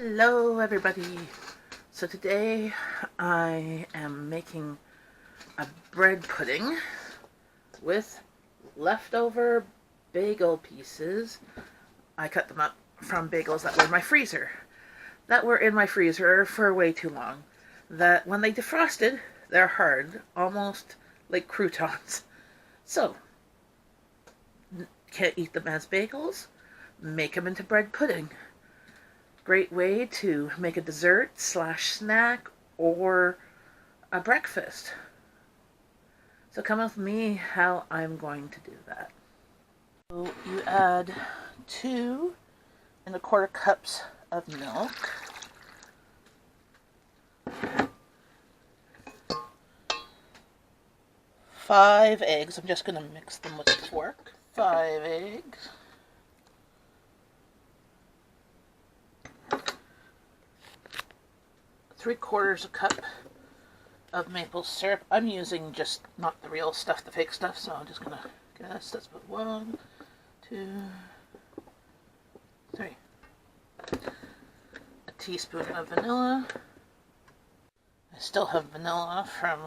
Hello everybody. So today I am making a bread pudding with leftover bagel pieces. I cut them up from bagels that were in my freezer for way too long, that when they defrosted they're hard, almost like croutons. So can't eat them as bagels, make them into bread pudding. Great way to make a dessert / snack or a breakfast. So come with me how I'm going to do that. So you add 2¼ cups of milk, 5 eggs. I'm just going to mix them with a fork. 5 eggs. 3/4 cup of maple syrup. I'm using just not the real stuff, the fake stuff, so I'm just gonna guess. Let's put 1, 2, 3. A teaspoon of vanilla. I still have vanilla from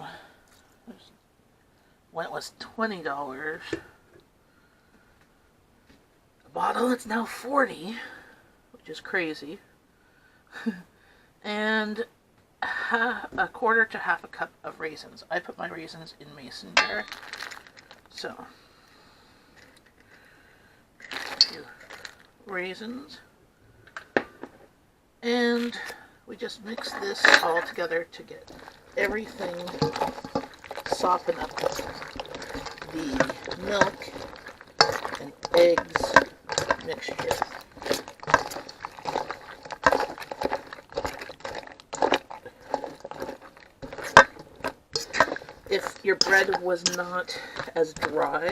when it was $20 a bottle. It's now $40, which is crazy. And 1/4 to 1/2 cup of raisins. I put my raisins in mason jar. So, a few raisins. And we just mix this all together to get everything soften up. The milk and eggs mixture. If your bread was not as dry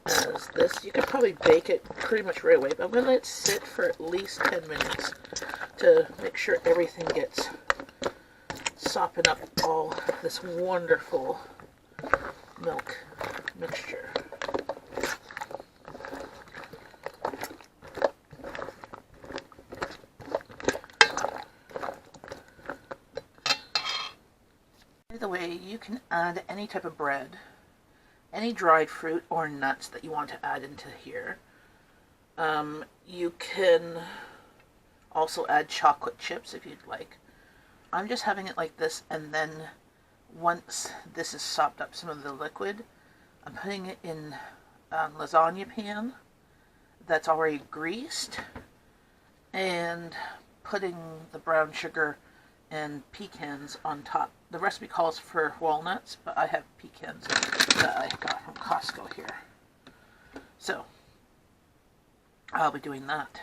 as this, you could probably bake it pretty much right away, but I'm going to let it sit for at least 10 minutes to make sure everything gets softened up, all this wonderful milk mixture. By the way, you can add any type of bread, any dried fruit or nuts that you want to add into here. You can also add chocolate chips if you'd like. I'm just having it like this, and then once this is sopped up some of the liquid, I'm putting it in a lasagna pan that's already greased and putting the brown sugar and pecans on top. The recipe calls for walnuts, but I have pecans that I got from Costco here. So, I'll be doing that.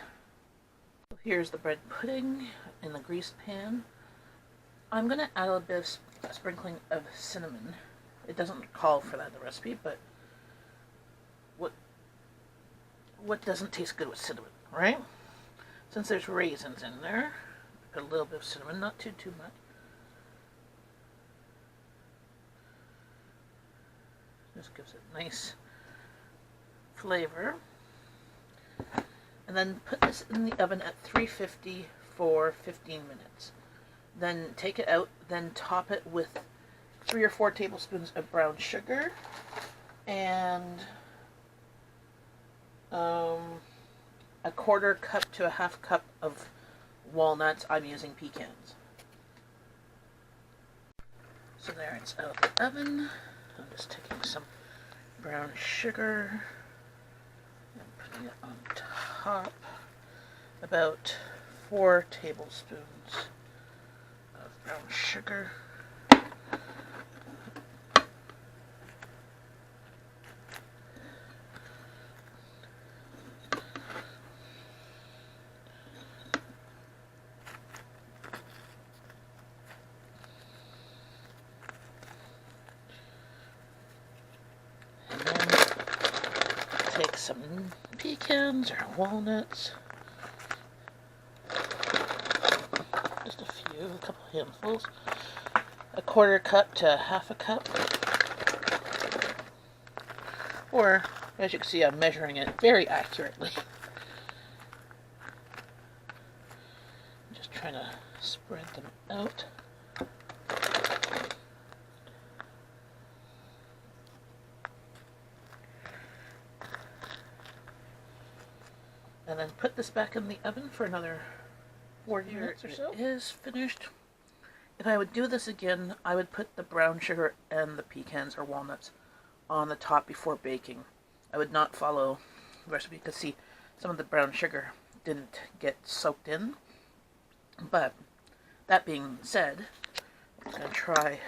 Here's the bread pudding in the greased pan. I'm going to add a bit of a sprinkling of cinnamon. It doesn't call for that in the recipe, but what doesn't taste good with cinnamon, right? Since there's raisins in there, put a little bit of cinnamon, not too much. This gives it a nice flavor. And then put this in the oven at 350 for 15 minutes. Then take it out, then top it with 3 or 4 tablespoons of brown sugar and 1/4 cup to 1/2 cup of walnuts. I'm using pecans. So there, it's out of the oven. I'm just taking some brown sugar and putting it on top. About 4 tablespoons of brown sugar. Take some pecans or walnuts, just a few, a couple handfuls, 1/4 cup to 1/2 cup, or as you can see, I'm measuring it very accurately. Just trying to spread them out. And then put this back in the oven for another 40 minutes or so. It is finished. If I would do this again, I would put the brown sugar and the pecans or walnuts on the top before baking. I would not follow the recipe because, see, some of the brown sugar didn't get soaked in. But that being said, I'm going to try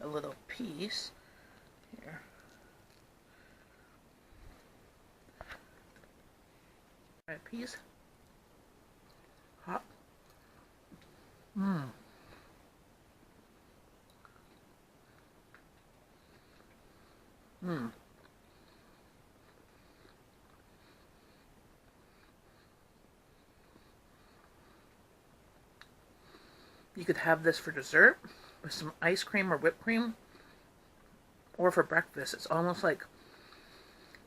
a little piece here. Try a piece. Hot. Mmm. Mmm. You could have this for dessert with some ice cream or whipped cream, or for breakfast. It's almost like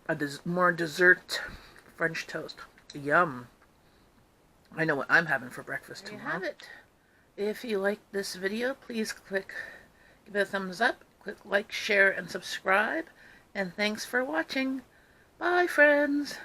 a more dessert French toast. Yum. I know what I'm having for breakfast tomorrow. There you have it. If you like this video, please give it a thumbs up, click like, share, and subscribe. And thanks for watching. Bye, friends.